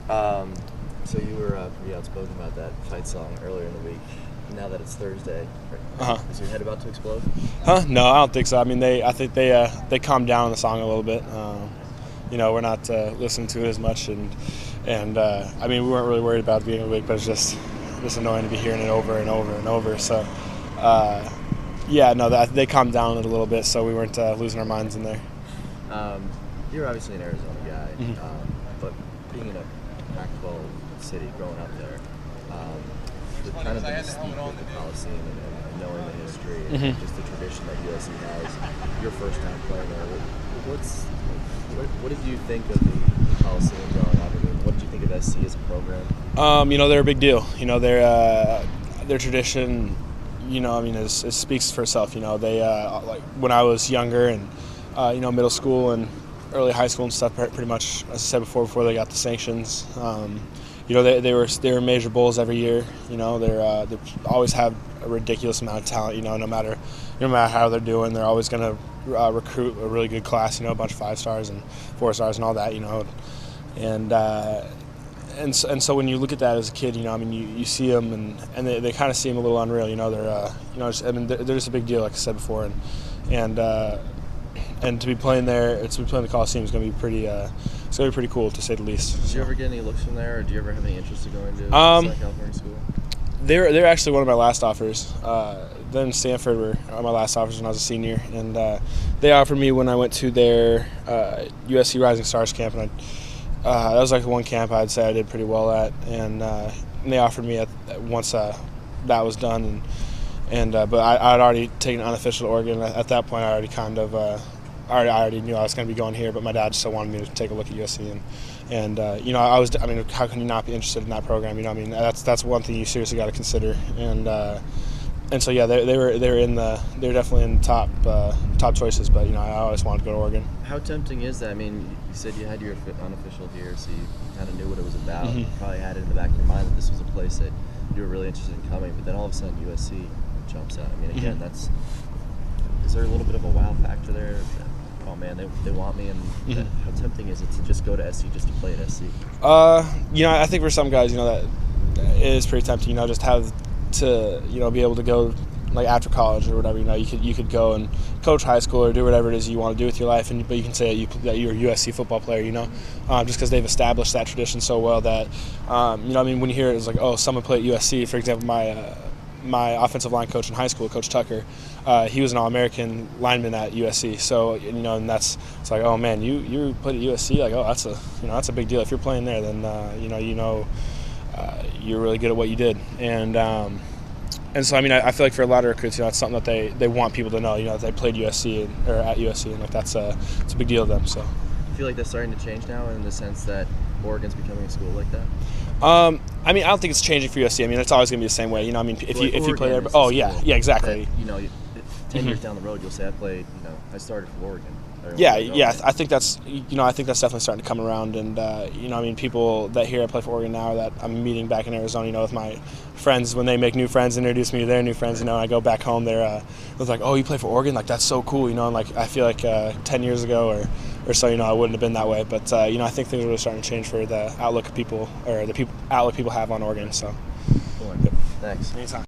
Um, so you were pretty outspoken about that fight song earlier in the week. Now that it's Thursday, is your head about to explode? No, I don't think so. I mean, I think they calmed down on the song a little bit. We're not listening to it as much, and I mean, we weren't really worried about it being a week, but it's just annoying to be hearing it over and over and over. So, they calmed down it a little bit, so we weren't losing our minds in there. You're obviously an Arizona guy, Mm-hmm. but being in a Pac-12 city, growing up there, the kind of the mystique of the Coliseum and knowing the history and Mm-hmm. just the tradition that USC has, your first time playing there, what did you think of the Coliseum growing up? I mean, what did you think of SC as a program? They're a big deal. Their tradition. It speaks for itself. They like when I was younger and middle school and early high school and stuff. Pretty much, as I said before they got the sanctions. They were major bowls every year. They always have a ridiculous amount of talent. No matter how they're doing, they're always going to recruit a really good class. A bunch of 5 stars and 4 stars and all that. And so when you look at that as a kid, you see them and they kind of seem a little unreal. They're just a big deal, like I said before, and to be playing there, to be playing the Coliseum is going to be pretty. It's going to be pretty cool, to say the least. Did you ever get any looks from there, or do you ever have any interest in going to Southern California school? They're actually one of my last offers. Then Stanford were my last offers when I was a senior, and they offered me when I went to their USC Rising Stars camp, and that was like the one camp I'd say I did pretty well at, and they offered me once that was done, but I'd already taken unofficial to Oregon. At that point, I already kind of I already knew I was going to be going here, but my dad still wanted me to take a look at USC, and I was. I mean, how can you not be interested in that program? That's one thing you seriously got to consider, and so yeah, they were definitely in the top choices, but I always wanted to go to Oregon. How tempting is that? I mean, you said you had your unofficial here, so you kind of knew what it was about. Mm-hmm. You probably had it in the back of your mind that this was a place that you were really interested in coming, but then all of a sudden USC jumps out. I mean, again, is there a little bit of a wow factor there? Oh man, they want me, and how tempting is it to just go to SC just to play at SC? I think for some guys, that it is pretty tempting. Just have to be able to go like after college or whatever. You could go and coach high school or do whatever it is you want to do with your life, but you can say that you're a USC football player. Just because they've established that tradition so well that when you hear it, it's like, oh, someone played at USC. For example, my offensive line coach in high school, Coach Tucker, he was an All-American lineman at USC. So and it's like, oh man, you played at USC, like, oh, that's a big deal. If you're playing there, then you're really good at what you did. And so I feel like for a lot of recruits, it's something that they want people to know. That they played USC or at USC, and like it's a big deal to them. So I feel like that's starting to change now in the sense that Oregon's becoming a school like that. I don't think it's changing for USC. It's always going to be the same way. If you play there, exactly. 10 years down the road, you'll say I started for Oregon. I think that's definitely starting to come around, and people that hear I play for Oregon now that I'm meeting back in Arizona, with my friends, when they make new friends, introduce me to their new friends, I go back home, they're like, oh, you play for Oregon, like that's so cool, and like I feel like 10 years ago or so, I wouldn't have been that way, but I think things are really starting to change for the outlook of people, or outlook people have on Oregon. So, cool. Thanks. Anytime.